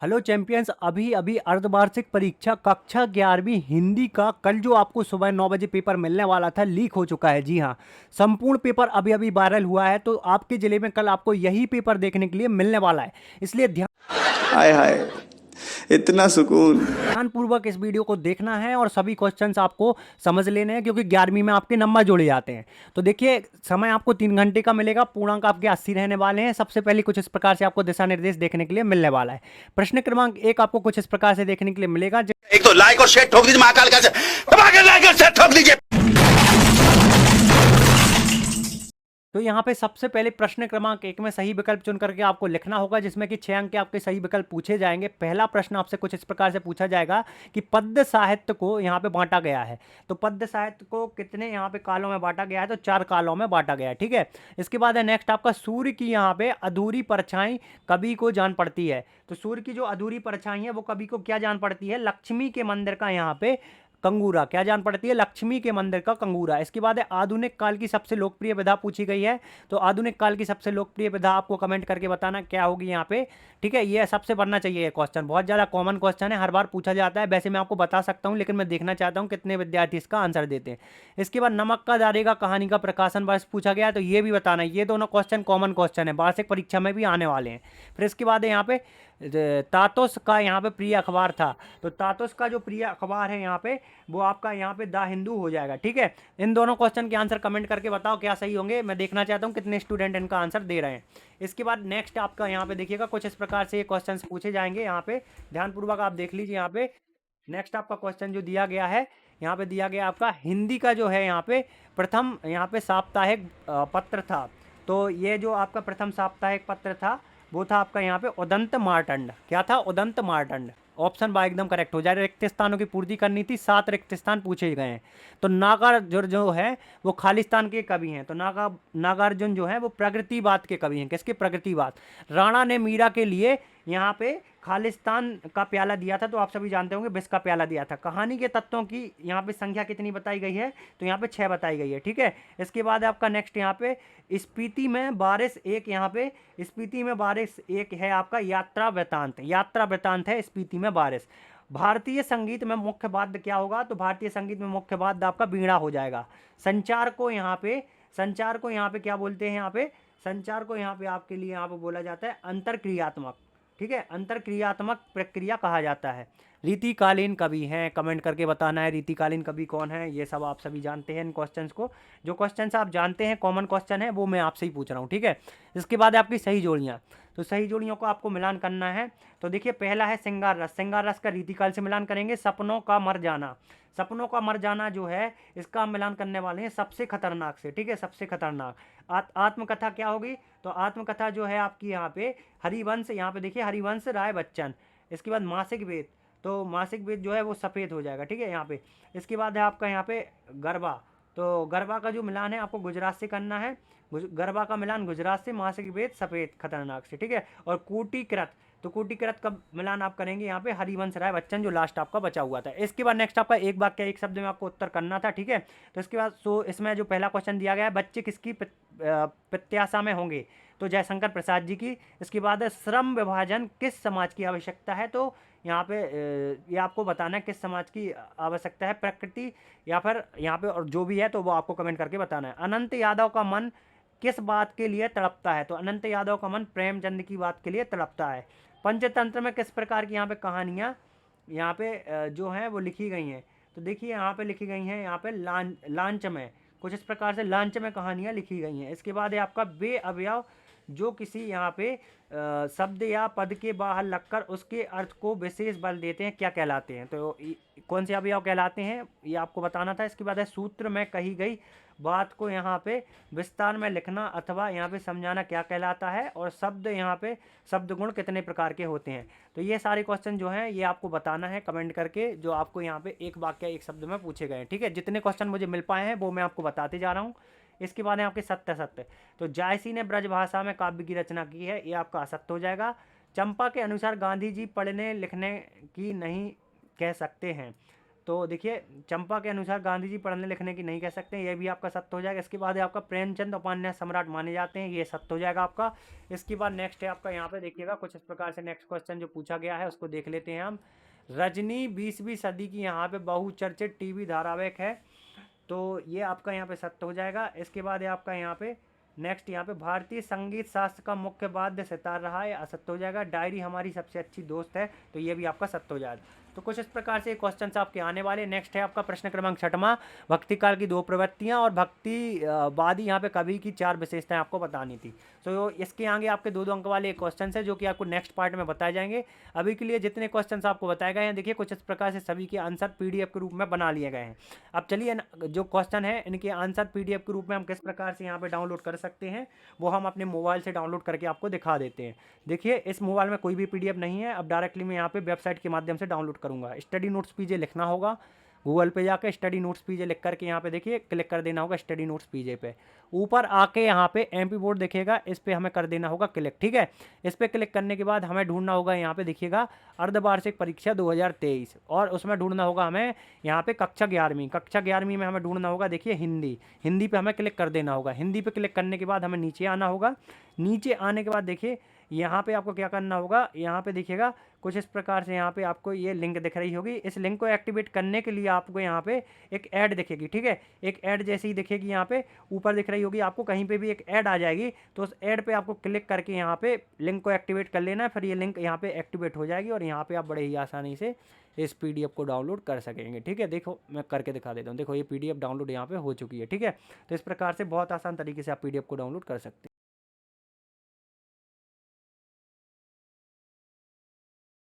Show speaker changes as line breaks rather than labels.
Hello champions, अभी अभी अर्धवार्षिक परीक्षा कक्षा 11वीं हिंदी का कल जो आपको सुबह 9 बजे पेपर मिलने वाला था लीक हो चुका है। जी हाँ, संपूर्ण पेपर अभी अभी वायरल हुआ है, तो आपके जिले में कल आपको यही पेपर देखने के लिए मिलने वाला है। इसलिए
हाय हाय, इतना सुकून।
ध्यानपूर्वक इस वीडियो को देखना है और सभी क्वेश्चंस आपको समझ लेने हैं, क्योंकि 11वीं में आपके नंबर जोड़े जाते हैं। तो देखिए, समय आपको 3 घंटे का मिलेगा, पूर्णांक आपके 80 रहने वाले हैं। सबसे पहले कुछ इस प्रकार से आपको दिशा निर्देश देखने के लिए मिलने वाला है। प्रश्न क्रमांक 1 आपको कुछ इस प्रकार से देखने के लिए मिलेगा।
एक तो लाइक और शेयर ठोक दीजिए, महाकाल का धमाके लाइक और शेयर ठोक दीजिए।
तो यहाँ पे सबसे पहले प्रश्न क्रमांक 1 में सही विकल्प चुन करके आपको लिखना होगा, जिसमें कि 6 अंक के आपके सही विकल्प पूछे जाएंगे। पहला प्रश्न आपसे कुछ इस प्रकार से पूछा जाएगा कि पद्य साहित्य को यहाँ पे बांटा गया है। तो पद्य साहित्य को कितने यहाँ पे कालों में बांटा गया है? तो 4 कालों में बांटा गया है। ठीक है, इसके बाद है नेक्स्ट आपका सूर्य की यहाँ पे अधूरी परछाई कवि को जान पड़ती है। तो सूर्य की जो अधूरी परछाई है वो कवि को क्या जान पड़ती है? लक्ष्मी के मंदिर का यहाँ पे कंगूरा। क्या जान पड़ती है? लक्ष्मी के मंदिर का कंगूरा। इसके बाद है आधुनिक काल की सबसे लोकप्रिय विधा पूछी गई है। तो आधुनिक काल की सबसे लोकप्रिय विधा आपको कमेंट करके बताना क्या होगी यहाँ पे। ठीक है, ये सबसे बनना चाहिए। ये क्वेश्चन बहुत ज़्यादा कॉमन क्वेश्चन है, हर बार पूछा जाता है। वैसे मैं आपको बता सकता हूँ, लेकिन मैं देखना चाहता हूँ कितने विद्यार्थी इसका आंसर देते हैं। इसके बाद नमक का दारेगा कहानी का प्रकाशन वर्ष पूछा गया है, तो ये भी बताना है। ये दोनों क्वेश्चन कॉमन क्वेश्चन है, वार्षिक परीक्षा में भी आने वाले हैं। फिर इसके बाद है यहाँ पे तातोस का यहाँ पे प्रिय अखबार था। तो तातोस का जो प्रिय अखबार है यहाँ पे, वो आपका यहाँ पे द हिंदू हो जाएगा। ठीक है, इन दोनों क्वेश्चन के आंसर कमेंट करके बताओ क्या सही होंगे। मैं देखना चाहता हूँ कितने स्टूडेंट इनका आंसर दे रहे हैं। इसके बाद नेक्स्ट आपका यहाँ पे देखिएगा, कुछ इस प्रकार से ये क्वेश्चन पूछे जाएंगे। यहाँ पे ध्यानपूर्वक आप देख लीजिए। यहाँ पे नेक्स्ट आपका क्वेश्चन जो दिया गया है, यहाँ पे दिया गया आपका हिंदी का जो है यहाँ पे प्रथम यहाँ पे साप्ताहिक पत्र था। तो ये जो आपका प्रथम साप्ताहिक पत्र था वो था आपका यहाँ पे उदंत मार्तंड। क्या था? उदंत मार्तंड। ऑप्शन बा एकदम करेक्ट हो जाए। रिक्त स्थानों की पूर्ति करनी थी, 7 रिक्त स्थान पूछे गए हैं। तो नागार्जुन जो है वो खालिस्तान के कवि हैं। तो नागार्जुन जो है वो प्रगतिवाद के कवि हैं। किसके? प्रगतिवाद। राणा ने मीरा के लिए यहाँ पे खालिस्तान का प्याला दिया था। तो आप सभी जानते होंगे विष का प्याला दिया था। कहानी के तत्वों की यहाँ पे संख्या कितनी बताई गई है? तो यहाँ पे 6 बताई गई है। ठीक है, इसके बाद आपका नेक्स्ट यहाँ पे स्पीति में बारिश एक, यहाँ पे स्पीति में बारिश एक है आपका यात्रा वृतांत। यात्रा वृतांत है स्पीति में बारिश। भारतीय संगीत में मुख्य वाद्य क्या होगा? तो भारतीय संगीत में मुख्य वाद्य आपका वीणा हो जाएगा। संचार को यहाँ पे क्या बोलते हैं? यहाँ पे संचार को यहाँ पे आपके लिए यहाँ पे बोला जाता है अंतरक्रियात्मक। ठीक है, अंतरक्रियात्मक प्रक्रिया कहा जाता है। रीतिकालीन कवि हैं, कमेंट करके बताना है रीतिकालीन कवि कौन है। ये सब आप सभी जानते हैं इन क्वेश्चंस को। जो क्वेश्चंस आप जानते हैं कॉमन क्वेश्चन है, वो मैं आपसे ही पूछ रहा हूँ। ठीक है, इसके बाद आपकी सही जोड़ियाँ। तो सही जोड़ियों को आपको मिलान करना है। तो देखिए, पहला है श्रृंगार रस। श्रृंगार रस का रीतिकाल से मिलान करेंगे। सपनों का मर जाना। सपनों का मर जाना जो है, इसका हम मिलान करने वाले हैं सबसे खतरनाक से। ठीक है, सबसे खतरनाक। आत्मकथा क्या होगी? तो आत्मकथा जो है आपकी यहाँ पे हरिवंश। यहाँ पे देखिए हरिवंश राय बच्चन। इसके बाद मासिक वेद। तो मासिक वेद जो है वो सफ़ेद हो जाएगा। ठीक है, यहाँ पे इसके बाद है आपका यहाँ पे गरबा। तो गरबा का जो मिलान है आपको गुजरात से करना है। गरबा का मिलान गुजरात से, मासिक वेद सफ़ेद खतरनाक से। ठीक है, और कूटीकृत। तो कूटीकृत का मिलान आप करेंगे यहाँ पे हरिवंश राय बच्चन, जो लास्ट आपका बचा हुआ था। इसके बाद नेक्स्ट आपका एक वाक्य एक शब्द में आपको उत्तर करना था। ठीक है, तो इसके बाद इसमें जो पहला क्वेश्चन दिया गया है, बच्चे किसकी प्रत्याशा में होंगे? तो जयशंकर प्रसाद जी की। इसके बाद है श्रम विभाजन किस समाज की आवश्यकता है? तो यहाँ पे ये आपको बताना है किस समाज की आवश्यकता है, प्रकृति या फिर यहाँ पे और जो भी है, तो वो आपको कमेंट करके बताना है। अनंत यादव का मन किस बात के लिए तड़पता है? तो अनंत यादव का मन प्रेमचंद की बात के लिए तड़पता है। पंचतंत्र में किस प्रकार की यहाँ पे कहानियाँ यहाँ पे जो हैं वो लिखी गई हैं? तो देखिए यहाँ पे लिखी गई हैं यहाँ पे लांच में। कुछ इस प्रकार से लांच में कहानियाँ लिखी गई हैं। इसके बाद है आपका बे अवयव जो किसी यहाँ पे शब्द या पद के बाहर लगकर उसके अर्थ को विशेष बल देते हैं, क्या कहलाते हैं? तो कौन से अवयव कहलाते हैं, ये आपको बताना था। इसके बाद है सूत्र में कही गई बात को यहाँ पे विस्तार में लिखना अथवा यहाँ पे समझाना क्या कहलाता है? और शब्द यहाँ पे शब्द गुण कितने प्रकार के होते हैं? तो ये सारे क्वेश्चन जो हैं ये आपको बताना है कमेंट करके, जो आपको यहाँ पे एक वाक्य एक शब्द में पूछे गए हैं। ठीक है, जितने क्वेश्चन मुझे मिल पाए हैं वो मैं आपको बताते जा रहा हूँ। इसके बाद है आपके सत्य सत्य। तो जायसी ने ब्रज भाषा में काव्य की रचना की है, ये आपका असत्य हो जाएगा। चंपा के अनुसार गांधी जी पढ़ने लिखने की नहीं कह सकते हैं। तो देखिए चंपा के अनुसार गांधी जी पढ़ने लिखने की नहीं कह सकते, ये भी आपका सत्य हो जाएगा। इसके बाद है आपका प्रेमचंद उपन्यास सम्राट माने जाते हैं, ये सत्य हो जाएगा आपका। इसके बाद नेक्स्ट है आपका यहाँ पे देखिएगा कुछ इस प्रकार से नेक्स्ट क्वेश्चन जो पूछा गया है उसको देख लेते हैं हम। रजनी 20वीं सदी की यहाँ पे बहुचर्चित टीवी धारावाहिक है, तो ये आपका यहाँ पे सत्य हो जाएगा। इसके बाद है आपका यहाँ पे नेक्स्ट यहाँ पे भारतीय संगीत शास्त्र का मुख्य वाद्य सितार रहा है, असत्य हो जाएगा। डायरी हमारी सबसे अच्छी दोस्त है, तो ये भी आपका सत्य हो जाएगा। तो कुछ इस प्रकार से क्वेश्चन आपके आने वाले। नेक्स्ट है आपका प्रश्न क्रमांक 6वां, भक्ति काल की 2 प्रवृत्तियां और भक्तिवादी यहाँ पे कवि की 4 विशेषताएं आपको बतानी थी। तो इसके आगे आपके 2-2 अंक वाले क्वेश्चन है जो कि आपको नेक्स्ट पार्ट में बताए जाएंगे। अभी के लिए जितने क्वेश्चन आपको बताए गए हैं देखिए कुछ इस प्रकार से सभी के आंसर PDF के रूप में बना लिए गए हैं। अब चलिए जो क्वेश्चन है इनके आंसर PDF के रूप में हम किस प्रकार से यहाँ पे डाउनलोड कर सकते हैं वो हम अपने मोबाइल से डाउनलोड करके आपको दिखा देते हैं। देखिए इस मोबाइल में कोई भी PDF नहीं है, अब डायरेक्टली मैं यहाँ पे वेबसाइट के माध्यम से डाउनलोड करूँगा। स्टडी नोट्स PJ लिखना होगा, गूगल पे जाकर स्टडी नोट्स PJ लिख करके यहाँ पे देखिए क्लिक कर देना होगा स्टडी नोट्स PJ पे। ऊपर आके यहाँ पे MP बोर्ड दिखेगा, इस पे हमें कर देना होगा क्लिक, ठीक है। इस पे क्लिक करने के बाद हमें ढूंढना होगा यहाँ पे देखिएगा अर्धवार्षिक परीक्षा 2023, और उसमें ढूंढना होगा हमें यहाँ पे कक्षा 11वीं। कक्षा 11वीं में हमें ढूंढना होगा देखिए हिंदी पे हमें क्लिक कर देना होगा। हिंदी पे क्लिक करने के बाद हमें नीचे आना होगा। नीचे आने के बाद देखिए यहाँ पे आपको क्या करना होगा, यहाँ पे देखिएगा कुछ इस प्रकार से यहाँ पे आपको ये लिंक दिख रही होगी। इस लिंक को एक्टिवेट करने के लिए आपको यहाँ पे एक ऐड दिखेगी, ठीक है। एक ऐड जैसे ही दिखेगी यहाँ पे ऊपर दिख रही होगी, आपको कहीं पे भी एक ऐड आ जाएगी, तो उस ऐड पे आपको क्लिक करके यहाँ पे लिंक को एक्टिवेट कर लेना है। फिर ये लिंक यहाँ पे एक्टिवेट हो जाएगी और यहाँ पे आप बड़े ही आसानी से इस PDF को डाउनलोड कर सकेंगे, ठीक है। देखो मैं करके दिखा देता हूँ, देखो ये PDF डाउनलोड यहाँ पे हो चुकी है, ठीक है। तो इस प्रकार से बहुत आसान तरीके से आप PDF को डाउनलोड कर सकते हैं।